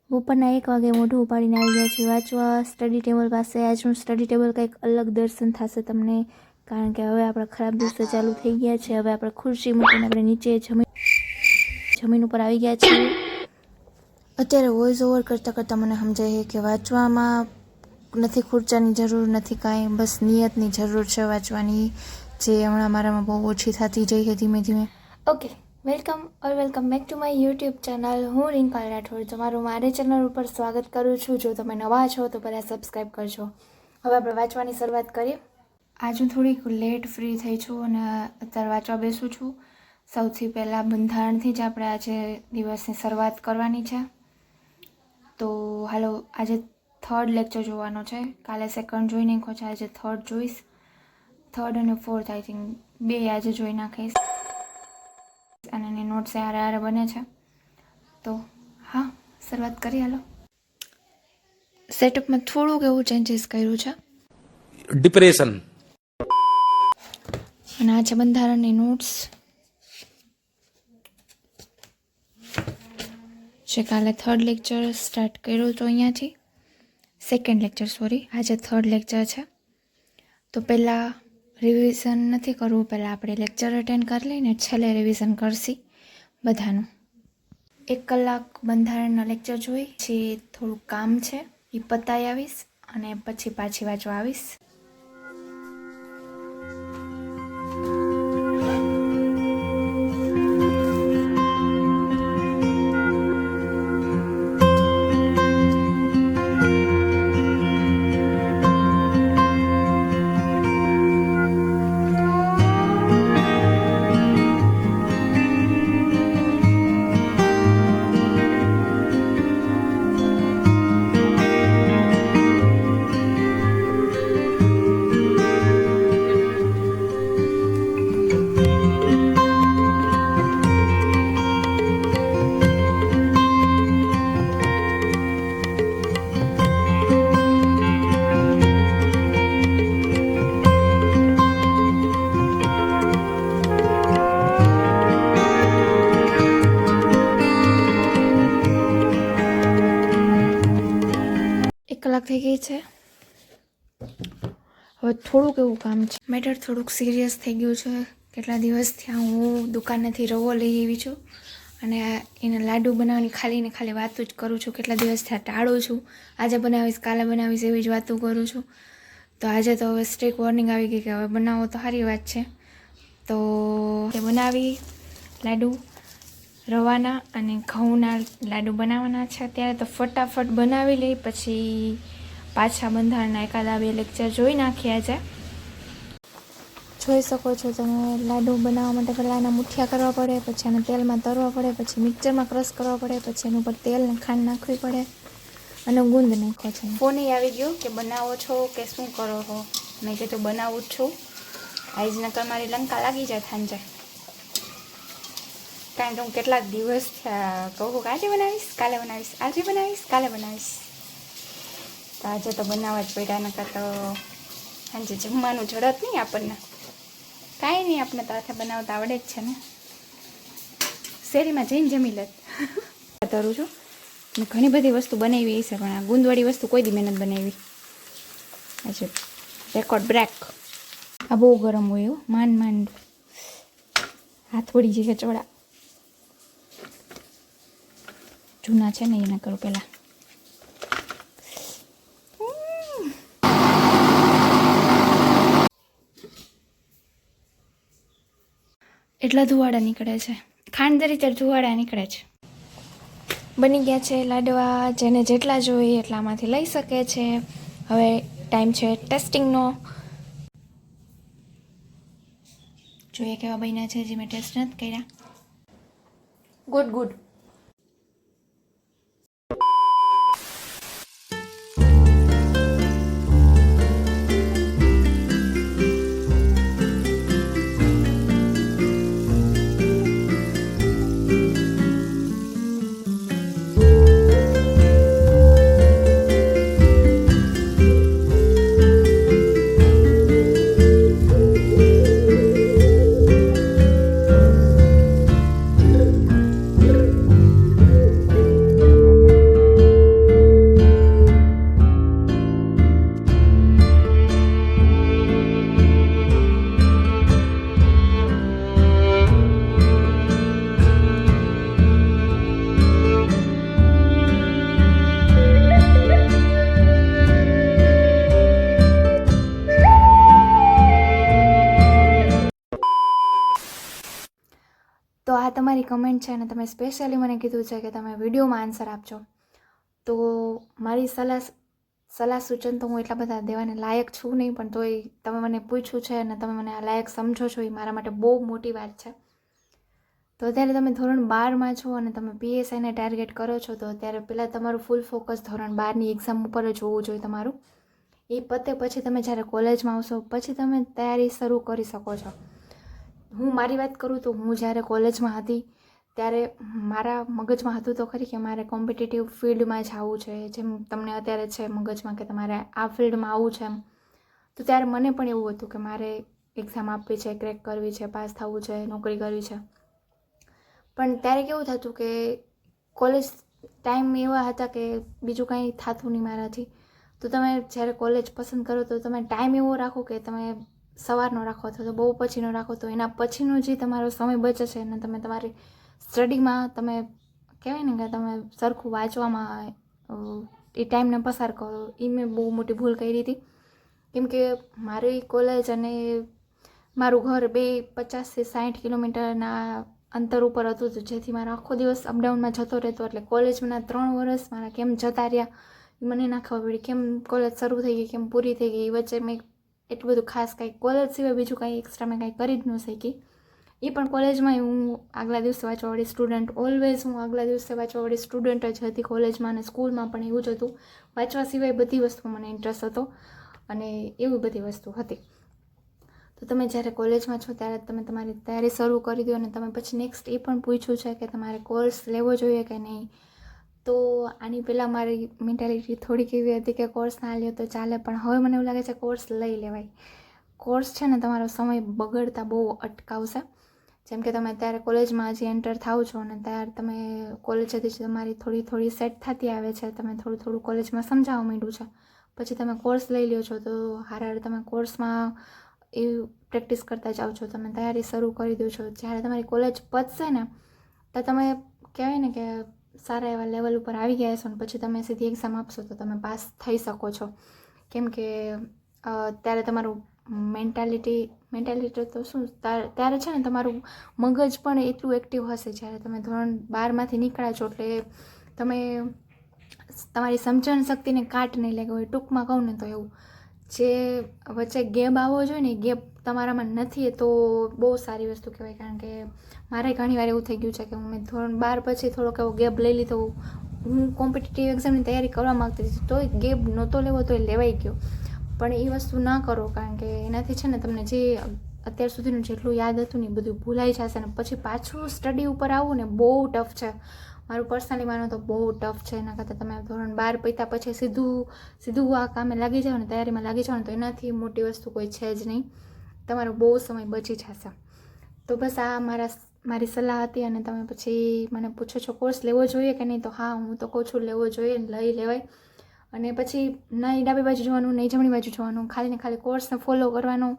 બપોરના 1 વાગે મોઢું ઉપાડીને આવી ગયા છે વાંચવા સ્ટડી ટેબલ પાસે. આજનું સ્ટડી ટેબલ કંઈક અલગ દર્શન થશે તમને, કારણ કે હવે આપણા ખરાબ દિવસો ચાલુ થઈ ગયા છે. હવે આપણે ખુરશી મૂકીને આપણે નીચે જમીન ઉપર આવી ગયા છીએ. અત્યારે વોઇસ ઓવર કરતાં કરતાં મને સમજાય કે વાંચવામાં નથી ખુરચાની જરૂર, નથી કાંઈ, બસ નિયતની જરૂર છે વાંચવાની, જે હમણાં મારામાં બહુ ઓછી થતી જઈ છે ધીમે ધીમે. Okay, welcome back to my YouTube channel. હું રિંકલ રાઠોડ તમારું મારી ચેનલ ઉપર સ્વાગત કરું છું. જો તમે નવા છો તો પહેલાં સબસ્ક્રાઈબ કરજો. હવે આપણે વાંચવાની શરૂઆત કરીએ. આજ હું થોડીક લેટ ફ્રી થઈ છું અને અત્યારે વાંચવા બેસું છું. સૌથી પહેલાં બંધારણથી જ આપણે આજે દિવસની શરૂઆત કરવાની છે. તો હાલો, આજે 3rd લેક્ચર જોવાનો છે. કાલે 2nd જોઈ નાખ્યો છે, આજે 3rd જોઈશ. 3rd અને 4th આઈ થિંક 2 આજે જોઈ નાખીશ અને એની નોટ્સ હારે બને છે. તો હા, શરૂઆત કરીએ. હાલો, સેટઅપમાં થોડુંક એવું ચેન્જીસ કર્યું છે. ડિપ્રેશન અને આ છે બંધારણની નોટ્સ જે કાલે 3rd લેક્ચર સ્ટાર્ટ કર્યું તો અહીંયાથી 2nd લેક્ચર, આજે 3rd લેક્ચર છે. તો પહેલાં રિવિઝન નથી કરવું, પહેલાં આપણે લેક્ચર અટેન્ડ કરી લઈને છેલ્લે રિવિઝન કરશી બધાનું. 1 કલાક બંધારણના લેક્ચર જોઈ, પછી થોડુંક કામ છે એ પતાવી આવીશ અને પછી પાછી વાંચવા આવીશ. કલાક થઈ ગઈ છે. હવે થોડુંક એવું કામ છે. મેટર થોડુંક સિરિયસ થઈ ગયું છે. કેટલા દિવસથી હું દુકાનેથી રવો લઈ આવી છું અને એને લાડુ બનાવવાની ખાલી વાતો જ કરું છું. કેટલા દિવસથી ટાળું છું. આજે બનાવીશ, કાલે બનાવીશ એવી જ વાતો કરું છું. તો આજે તો હવે સ્ટ્રિક્ટ વોર્નિંગ આવી ગઈ કે હવે બનાવો તો સારી વાત છે. તો એ બનાવી લાડુ રવાના અને ઘઉંના લાડુ બનાવવાના છે. અત્યારે તો ફટાફટ બનાવી લઈ, પછી પાછા બંધારણના 1-2 લેક્ચર જોઈ નાખ્યા છે. જોઈ શકો છો તમે, લાડુ બનાવવા માટે પહેલાં એના મુઠિયા કરવા પડે, પછી એને તેલમાં તરવા પડે, પછી મિક્સરમાં ક્રશ કરવા પડે, પછી એની ઉપર તેલ ને ખાંડ નાખવી પડે અને ગુંદ નાખો છે. ફોન આવી ગયો કે બનાવો છો કે શું કરો છો? મેં કીધું બનાવું જ છું. આઈજને તમારી લંકા લાગી જાય થાંજે, કારણ કે હું કેટલાક દિવસ કહું કે આજે બનાવીશ, કાલે બનાવીશ, આજે બનાવીશ, કાલે બનાવીશ. તો આજે તો બનાવવા જ પડ્યા, નકર તો સાંજે જમવાનું ઝડપ નહીં આપણને. કાંઈ નહીં, આપણે તો હાથે બનાવતા આવડે જ છે ને. શેરીમાં જઈને જમી લેત ધરું છું. મેં ઘણી બધી વસ્તુ બનાવી છે, પણ આ ગુંદવાળી વસ્તુ કોઈ દી મહેનત બનાવી. આજે રેકોર્ડ બ્રેક. આ બહુ ગરમ હોય એવું, માંડ હાથ વળી જાય ચોળા. જૂના છે ને એના કરું પહેલાં. એટલા ધુવાડા નીકળે છે, ખાંડ તરીકે ધુવાડા નીકળે છે. બની ગયા છે લાડવા. જેને જેટલા જોઈએ એટલામાંથી લઈ શકે છે. હવે ટાઈમ છે ટેસ્ટિંગનો. જોઈએ કેવા બન્યા છે, જે મેં ટેસ્ટ નથી કર્યા. ગુડ. તમારી કમેન્ટ છે અને તમે સ્પેશિયલી મને કીધું છે કે તમે વિડીયોમાં આન્સર આપજો, તો મારી સલાહ સૂચન તો હું એટલા બધા દેવાને લાયક છું નહીં, પણ તોય તમે મને પૂછ્યું છે અને તમે મને આ લાયક સમજો છો, એ મારા માટે બહુ મોટી વાત છે. તો અત્યારે તમે ધોરણ 12માં છો અને તમે PSIને ટાર્ગેટ કરો છો, તો અત્યારે પહેલાં તમારું ફૂલ ફોકસ ધોરણ 12ની એક્ઝામ ઉપર જ હોવું જોઈએ તમારું. એ પતે પછી તમે જ્યારે કોલેજમાં આવશો પછી તમે તૈયારી શરૂ કરી શકો છો. હું મારી વાત કરું તો હું જ્યારે કોલેજમાં હતી ત્યારે મારા મગજમાં હતું તો ખરી કે મારે કોમ્પિટિટિવ ફિલ્ડમાં જ આવવું છે, જેમ તમને અત્યારે છે મગજમાં કે તમારે આ ફિલ્ડમાં આવવું છે એમ. તો ત્યારે મને પણ એવું હતું કે મારે એક્ઝામ આપવી છે, ક્રેક કરવી છે, પાસ થવું છે, નોકરી કરવી છે. પણ ત્યારે કેવું થતું કે કોલેજ ટાઈમ એવા હતા કે બીજું કંઈ થતું નહીં મારાથી. તો તમે જ્યારે કોલેજ પસંદ કરો તો તમે ટાઈમ એવો રાખો કે તમે સવારનો રાખો અથવા તો બહુ પછીનો રાખો, તો એના પછીનો જે તમારો સમય બચે છે અને તમે તમારી સ્ટડીમાં તમે કહેવાય ને કે તમે સરખું વાંચવામાં એ ટાઈમને પસાર કરો, એ મેં બહુ મોટી ભૂલ કરી હતી. કેમ કે મારી કોલેજ અને મારું ઘર બે 50થી 60 કિલોમીટરના અંતર ઉપર હતું, તો જેથી મારો આખો દિવસ અપડાઉનમાં જતો રહેતો. એટલે કોલેજના 3 વર્ષ મારા કેમ જતા રહ્યા એ મને ના ખબર પડી. કેમ કોલેજ શરૂ થઈ ગઈ, કેમ પૂરી થઈ ગઈ, એ વચ્ચે મેં એટલું બધું ખાસ કાંઈ કોલેજ સિવાય બીજું કાંઈ એક્સ્ટ્રા મેં કાંઈ કરી જ ન શકી. એ પણ કોલેજમાં હું આગલા દિવસે વાંચવાવાળી સ્ટુડન્ટ, ઓલવેઝ હું આગલા દિવસે વાંચવાવાળી સ્ટુડન્ટ જ હતી કોલેજમાં અને સ્કૂલમાં પણ એવું જ હતું. વાંચવા સિવાય બધી વસ્તુમાં મને ઇન્ટરેસ્ટ હતો અને એવી બધી વસ્તુ હતી. તો તમે જ્યારે કોલેજમાં છો ત્યારે તમે તમારી તૈયારી શરૂ કરી દો અને તમે પછી નેક્સ્ટ એ પણ પૂછ્યું છે કે તમારે કોર્સ લેવો જોઈએ કે નહીં. તો આની પહેલાં મારી મેન્ટાલિટી થોડીક એવી હતી કે કોર્સ ના લ્યો તો ચાલે, પણ હવે મને એવું લાગે છે કોર્સ લઈ લેવાય. કોર્સ છે ને તમારો સમય બગડતા બહુ અટકાવશે. જેમ કે તમે અત્યારે કોલેજમાં હજી એન્ટર થાવ છો અને ત્યારે તમે કોલેજ હજી તમારી થોડી સેટ થતી આવે છે, તમે થોડું કોલેજમાં સમજાવવા માંડ્યું છે, પછી તમે કોર્સ લઈ લ્યો છો, તો હારે તમે કોર્સમાં એ પ્રેક્ટિસ કરતા જાઓ છો, તમે તૈયારી શરૂ કરી દો છો. જ્યારે તમારી કોલેજ પતશે ને તો તમે કહેવાય ને કે સારા એવા લેવલ ઉપર આવી ગયા છો ને પછી તમે સીધી એક્ઝામ આપશો તો તમે પાસ થઈ શકો છો. કેમ કે ત્યારે તમારું મેન્ટાલિટી તો શું ત્યારે છે ને તમારું મગજ પણ એટલું એક્ટિવ હશે. જ્યારે તમે ધોરણ 12માંથી નીકળ્યા છો એટલે તમે તમારી સમજણ શક્તિને કાટ નહીં લાગ્યો હોય. ટૂંકમાં કહું ને તો એવું જે વચ્ચે ગેપ આવવો જોઈએ ને, ગેપ તમારામાં નથી, તો બહુ સારી વસ્તુ કહેવાય. કારણ કે મારે ઘણીવાર એવું થઈ ગયું છે કે મેં ધોરણ 12 પછી થોડોક એવો ગેપ લઈ લીધો. હું કોમ્પિટિટિવ એક્ઝામની તૈયારી કરવા માગતી હતી, તોય ગેપ નહોતો લેવો તોય લેવાઈ ગયો. પણ એ વસ્તુ ના કરો, કારણ કે એનાથી છે ને તમને જે અત્યાર સુધીનું જેટલું યાદ હતું ને એ બધું ભૂલાઈ જશે ને પછી પાછું સ્ટડી ઉપર આવવું ને બહુ ટફ છે. મારું પર્સનલી માનો તો બહુ ટફ છે. એના કરતાં તમે ધોરણ 12 પત્યા પછી સીધું આ કામે લાગી જાઓ ને, તૈયારીમાં લાગી જાઓ ને, તો એનાથી મોટી વસ્તુ કોઈ છે જ નહીં. તમારો બહુ સમય બચી જશે. તો બસ આ મારી સલાહ હતી. અને તમે પછી મને પૂછો છો કોર્સ લેવો જોઈએ કે નહીં, તો હા હું તો કહું છું લેવો જોઈએ, લઈ લેવાય. અને પછી નહીં ડાબી બાજુ જોવાનું, નહીં જમણી બાજુ જોવાનું, ખાલી ને ખાલી કોર્સને ફોલો કરવાનો,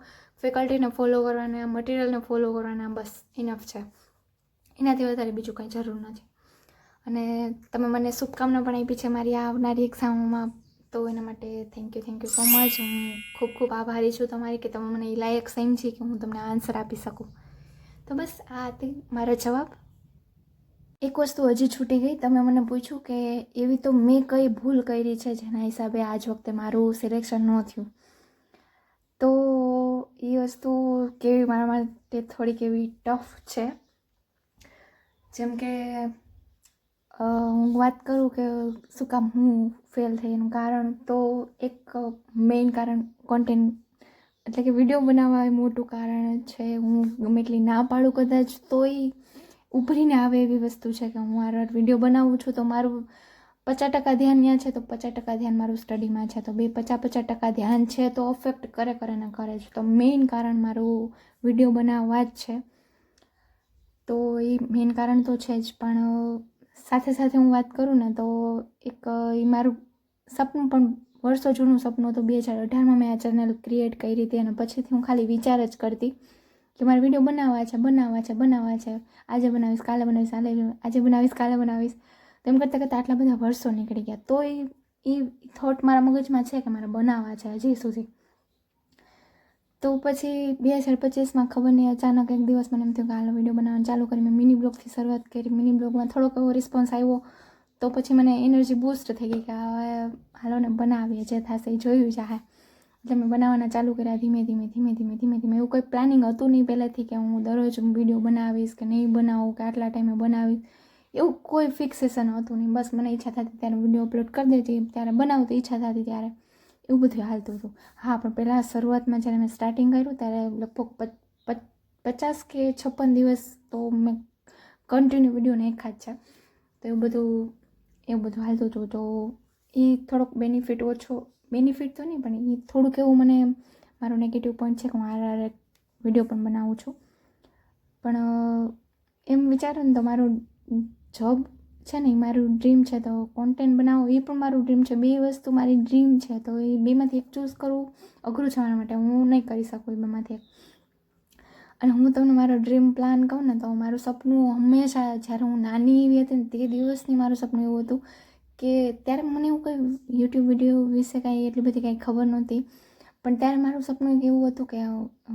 ફેકલ્ટીને ફોલો કરવાના, મટીરિયલને ફોલો કરવાના, બસ ઇનફ છે. એનાથી વધારે બીજું કંઈ જરૂર નથી. અને તમે મને શુભકામના પણ આપી છે મારી આવનારી એક્ઝામોમાં, તો એના માટે થેન્ક યુ સો મચ. હું ખૂબ આભારી છું તમારી કે તમે મને એ લાયક સમજી કે હું તમને આન્સર આપી શકું. તો બસ આ હતી મારો જવાબ. એક વસ્તુ હજી છૂટી ગઈ. તમે મને પૂછ્યું કે એવી તો મેં કઈ ભૂલ કરી છે જેના હિસાબે આજ વખતે મારું સિલેક્શન ન થયું. તો એ વસ્તુ કેવી મારા માટે થોડીક એવી ટફ છે. જેમ કે હું વાત કરું કે શું કામ હું ફેલ થઈ એનું કારણ, તો એક મેઇન કારણ કોન્ટેન્ટ એટલે કે વિડીયો બનાવવા એ મોટું કારણ છે. હું ગમે એટલી ના પાડું કદાચ તોય ઉભરીને આવે એવી વસ્તુ છે કે હું આ વિડીયો બનાવું છું તો મારું 50% ધ્યાન ત્યાં છે, તો 50% ધ્યાન મારું સ્ટડીમાં છે, તો 50% ધ્યાન છે તો અફેક્ટ કરે ને કરે છે. તો મેઇન કારણ મારું વિડીયો બનાવવા જ છે. તો એ મેઇન કારણ તો છે જ, પણ સાથે સાથે હું વાત કરું ને તો એક એ મારું સપનું પણ વર્ષો જૂનું સપનું હતું. 2018માં મેં આ ચેનલ ક્રિએટ કરી હતી અને પછીથી હું ખાલી વિચાર જ કરતી કે મારે વિડીયો બનાવવા છે. આજે બનાવીશ, કાલે બનાવીશ, કાલે બનાવીશ. તો એમ કરતાં આટલા બધા વર્ષો નીકળી ગયા. તો એ થોટ મારા મગજમાં છે કે મારે બનાવવા છે હજી સુધી. તો તો પછી 2025માં ખબર નહીં અચાનક એક દિવસ મને એમ થયું કે હાલો વિડીયો બનાવવાનું ચાલુ કરી. મેં મિની બ્લોગથી શરૂઆત કરી. મિની બ્લોગમાં થોડોક એવો રિસ્પોન્સ આવ્યો તો પછી મને એનર્જી બૂસ્ટ થઈ ગઈ કે હવે હાલો ને બનાવીએ, જે થશે એ જોયું જાહે. એટલે મેં બનાવવાના ચાલુ કર્યા ધીમે ધીમે. એવું કોઈ પ્લાનિંગ હતું નહીં પહેલાંથી કે હું દરરોજ વિડીયો બનાવીશ કે નહીં બનાવું કે આટલા ટાઈમે બનાવીશ. એવું કોઈ ફિક્સેશન હતું નહીં. બસ મને ઈચ્છા થતી ત્યારે વિડીયો અપલોડ કરી દેતી, ત્યારે બનાવું તો ઈચ્છા થતી ત્યારે એવું બધું હાલતું હતું. હા, પણ પહેલાં શરૂઆતમાં જ્યારે મેં સ્ટાર્ટિંગ કર્યું ત્યારે લગભગ 50 કે 56 દિવસ તો મેં કન્ટિન્યુ વિડીયો નાખ્યા જ છે. તો એવું બધું હાલતું હતું. તો એ થોડોક બેનિફિટ તો નહીં પણ એ થોડુંક એવું મને મારો નેગેટિવ પોઈન્ટ છે કે હું આર વિડીયો પણ બનાવું છું. પણ એમ વિચારો ને તો મારું જોબ છે ને એ મારું ડ્રીમ છે, તો કોન્ટેન્ટ બનાવો એ પણ મારું ડ્રીમ છે. બે વસ્તુ મારી ડ્રીમ છે, તો એ બેમાંથી એક ચૂઝ કરવું અઘરું છે મારા માટે. હું નહીં કરી શકું એ બેમાંથી એક. અને હું તમને મારો ડ્રીમ પ્લાન કહું ને તો મારું સપનું હંમેશા, જ્યારે હું નાની એવી હતી ને તે દિવસની મારું સપનું એવું હતું કે ત્યારે મને એવું કંઈ યુટ્યુબ વિડીયો વિશે કાંઈ એટલી બધી કાંઈ ખબર નહોતી. પણ ત્યારે મારું સપનું એક એવું હતું કે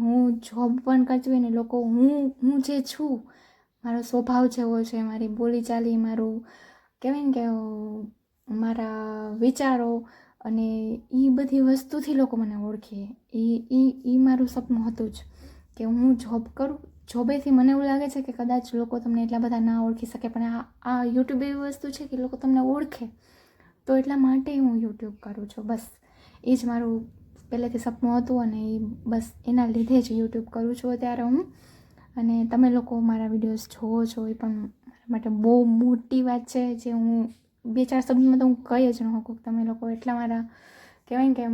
હું જોબ પણ કરતી હોય ને લોકો હું જે છું, મારો સ્વભાવ જેવો છે, મારી બોલીચાલી, મારું કહેવાય ને કે મારા વિચારો અને એ બધી વસ્તુથી લોકો મને ઓળખે. એ મારું સપનું હતું જ કે હું જોબ કરું. જોબેથી મને એવું લાગે છે કે કદાચ લોકો તમને એટલા બધા ના ઓળખી શકે, પણ આ યુટ્યુબ એવી વસ્તુ છે કે લોકો તમને ઓળખે. તો એટલા માટે હું યુટ્યુબ કરું છું. બસ એ જ મારું પહેલેથી સપનું હતું અને એ બસ એના લીધે જ યુટ્યુબ કરું છું અત્યારે હું. અને તમે લોકો મારા વિડીયોઝ જોવો છો એ પણ મારા માટે બહુ મોટી વાત છે, જે હું 2-4 શબ્દમાં તો હું કહી જ ન શકું. તમે લોકો એટલા મારા કહેવાય કે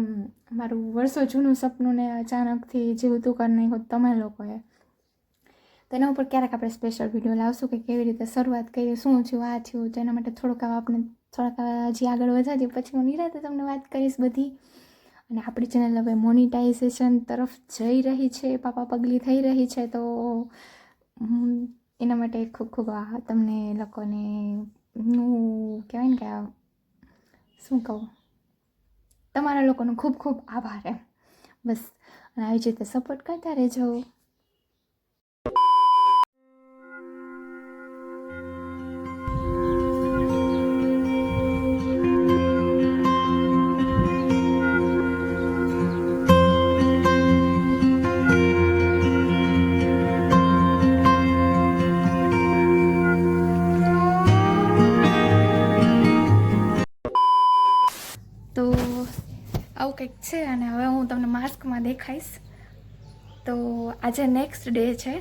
મારું વર્ષો જૂનું સપનું ને અચાનકથી જીવતું કરી નાખ્યું તમે લોકોએ. તો એના ઉપર ક્યારેક આપણે સ્પેશિયલ વિડીયો લાવશું કે કેવી રીતે શરૂઆત કરી, શું થયું, આ થયું. તો એના માટે થોડાક હજી આગળ વધારીએ પછી હું નિરાતે તમને વાત કરીશ બધી. અને આપણી ચેનલ હવે મોનિટાઇઝેશન તરફ જઈ રહી છે, પાપા પગલી થઈ રહી છે. તો એના માટે ખૂબ તમને લોકોને હું કહેવાય ને કે શું કહું, તમારા લોકોનો ખૂબ આભાર એમ. બસ અને આવી જ રીતે સપોર્ટ કરતા રહેજો. તો આવું કંઈક છે અને હવે હું તમને માસ્કમાં દેખાઈશ. તો આજે નેક્સ્ટ ડે છે.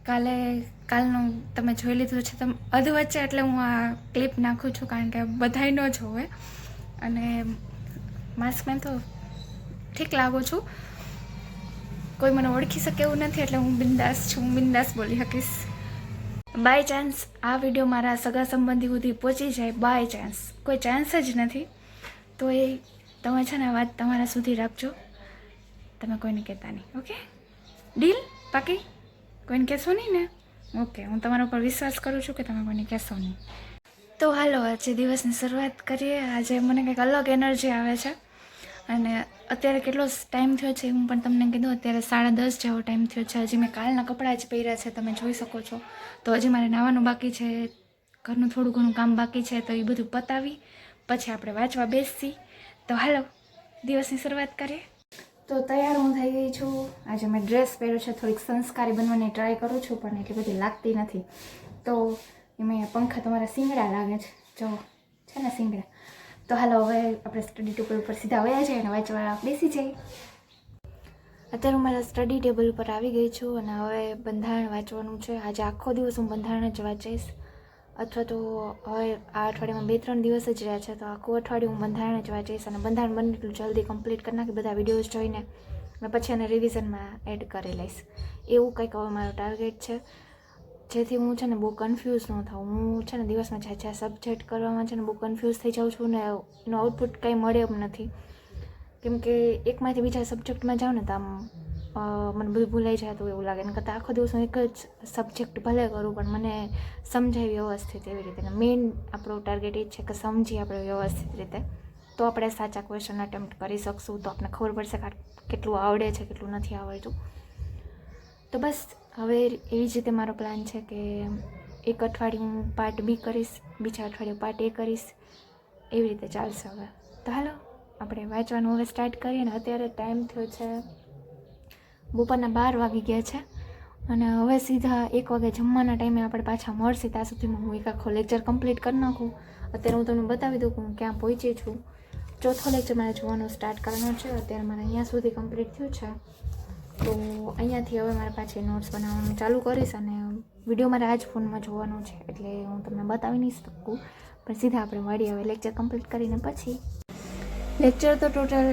કાલનું તમે જોઈ લીધું છે તમે અધ વચ્ચે, એટલે હું આ ક્લિપ નાખું છું કારણ કે બધાય ન જોવે. અને માસ્કમાં તો ઠીક લાગું છું, કોઈ મને ઓળખી શકે એવું નથી, એટલે હું બિંદાસ છું, હું બિંદાસ બોલી શકીશ. બાય ચાન્સ આ વિડીયો મારા સગા સંબંધી સુધી પહોંચી જાય, બાય ચાન્સ, કોઈ ચાન્સ જ નથી, તો એ તમે છે ને વાત તમારા સુધી રાખજો. તમે કોઈને કહેતા નહીં, ઓકે? ડીલ પાકી? કોઈને કહેશો નહીં ને? ઓકે, હું તમારા ઉપર વિશ્વાસ કરું છું કે તમે કોઈને કહેશો નહીં. તો હાલો આજે દિવસની શરૂઆત કરીએ. આજે મને કંઈક અલગ એનર્જી આવે છે. અને અત્યારે કેટલો ટાઈમ થયો છે હું પણ તમને કીધું, અત્યારે 10:30 જેવો ટાઈમ થયો છે. હજી મેં કાલના કપડાં જ પહેર્યા છે, તમે જોઈ શકો છો. તો હજી મારે નાહવાનું બાકી છે, ઘરનું થોડું ઘણું કામ બાકી છે. તો એ બધું પતાવી પછી આપણે વાંચવા બેસી. તો હાલો દિવસની શરૂઆત કરીએ. તો તૈયાર હું થઈ ગઈ છું. આજે મેં ડ્રેસ પહેર્યો છે, થોડીક સંસ્કારી બનવાની ટ્રાય કરું છું પણ એટલી બધી લાગતી નથી. તો એમાં પંખા તમારા સિંગડા લાગે છે, જો છે ને સિંગડા. તો હાલો હવે આપણે સ્ટડી ટેબલ ઉપર સીધા વયા જઈએ અને વાંચવા બેસી જઈએ. અત્યારે હું મારા સ્ટડી ટેબલ ઉપર આવી ગઈ છું અને હવે બંધારણ વાંચવાનું છે. આજે આખો દિવસ હું બંધારણ જ વાંચીશ, અથવા તો હવે આ અઠવાડિયામાં 2-3 દિવસ જ રહ્યા છે, તો આખું અઠવાડિયું હું બંધારણ જ વાંચીશ. અને બંધારણ બને એટલું જલ્દી કમ્પ્લીટ કરી નાખી બધા વિડીયોઝ જોઈને મેં પછી એને રિવિઝનમાં એડ કરી લઈશ. એવું કંઈક હવે મારો ટાર્ગેટ છે, જેથી હું છે ને બહુ કન્ફ્યુઝ ન થાઉં. હું છે ને દિવસમાં જ્યાં સબ્જેક્ટ કરવામાં છે ને બહુ કન્ફ્યુઝ થઈ જાઉં છું ને એનું આઉટપુટ કંઈ મળે એમ નથી. કેમ કે એકમાંથી બીજા સબ્જેક્ટમાં જાઉં ને તો આમ મને બધું ભૂલાઈ જતું એવું લાગે. ને કરતાં આખો દિવસ હું એક જ સબ્જેક્ટ ભલે કરું પણ મને સમજાય વ્યવસ્થિત એવી રીતે. મેઇન આપણો ટાર્ગેટ એ જ છે કે સમજી આપણે વ્યવસ્થિત રીતે. તો આપણે સાચા ક્વેશ્ચન અટેમ્પ્ટ કરી શકશું, તો આપણને ખબર પડશે કે કેટલું આવડે છે કેટલું નથી આવડતું. તો બસ હવે એવી જ રીતે મારો પ્લાન છે કે એક અઠવાડિયું હું પાર્ટ બી કરીશ, બીજા અઠવાડિયું પાર્ટ એ કરીશ, એવી રીતે ચાલશે હવે. તો હાલો આપણે વાંચવાનું હવે સ્ટાર્ટ કરીએ. ને અત્યારે ટાઈમ થયો છે બપોરના 12 વાગી ગયા છે અને હવે સીધા 1 વાગે જમવાના ટાઈમે આપણે પાછા મળશે. ત્યાં સુધીમાં હું એક આખો લેક્ચર કમ્પ્લીટ કરી નાખું. અત્યારે હું તમને બતાવી દઉં કે હું ક્યાં પહોંચી છું. ચોથો લેક્ચર મારે જોવાનો સ્ટાર્ટ કરવાનો છે. અત્યારે મારે અહીંયા સુધી કમ્પ્લીટ થયું છે, તો અહીંયાથી હવે મારે પાછી નોટ્સ બનાવવાનું ચાલુ કરીશ અને વિડીયો મારે આ જ ફોનમાં જોવાનો છે, એટલે હું તમને બતાવી નહીં શકું. પણ સીધા આપણે મળીએ હવે લેક્ચર કમ્પ્લીટ કરીને પછી. લેક્ચર તો ટોટલ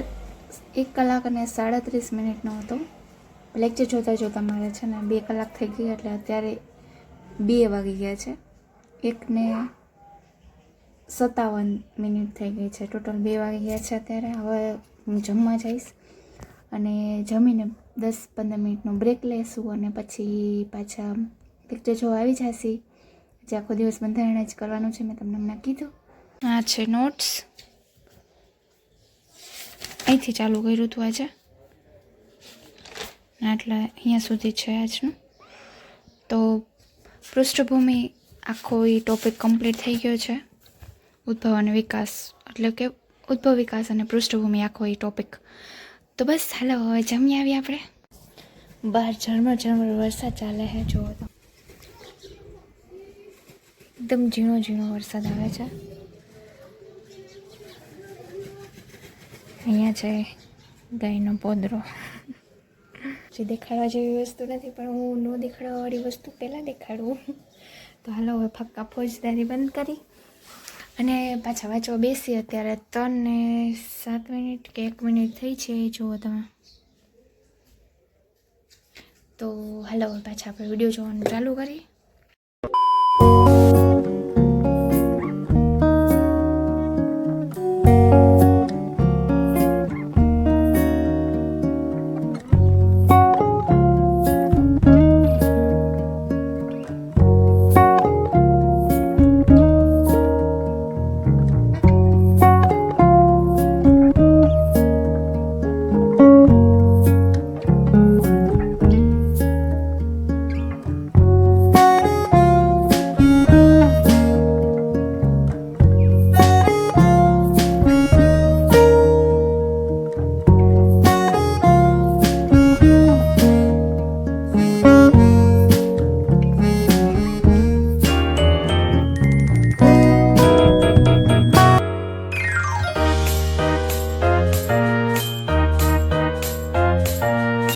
1 કલાક અને 37 મિનિટનો હતો. લેક્ચર જોતાં જોતાં મારે છે ને 2 કલાક થઈ ગઈ, એટલે અત્યારે 2 વાગી ગયા છે. 1:57 થઈ ગઈ છે. ટોટલ 2 વાગી ગયા છે અત્યારે. હવે હું જમવા જઈશ અને જમીને 10-15 મિનિટનો બ્રેક લઈશું અને પછી પાછા લેક્ચર જોવા આવી જશે. જે આખો દિવસ બંધારણ જ કરવાનું છે, મેં તમને હમણાં કીધું. આ છે નોટ્સ, અહીંથી ચાલુ કર્યું હતું આજે, એટલે અહીંયા સુધી છે આજનું. તો પૃષ્ઠભૂમિ આખો એ ટોપિક કમ્પ્લીટ થઈ ગયો છે. ઉદ્ભવ અને વિકાસ, એટલે કે ઉદ્ભવ વિકાસ અને પૃષ્ઠભૂમિ આખો એ ટોપિક. તો બસ હાલો હવે જમી આવીએ આપણે. બહાર ઝરમર વરસાદ ચાલે છે, જુઓ તો એકદમ ઝીણો ઝીણો વરસાદ આવે છે. અહીંયા છે ગાયનો પોદરો. જે દેખાડવા જેવી વસ્તુ નથી, પણ હું ન દેખાડવાવાળી વસ્તુ પહેલાં દેખાડું. તો હાલો હવે ફક્કા ફોજદારી બંધ કરી અને પાછા વાંચવા બેસી. અત્યારે 3:07 કે 1 મિનિટ થઈ છે, જુઓ તમે. તો હાલો પાછા આપણે વિડીયો જોવાનું ચાલુ કરી.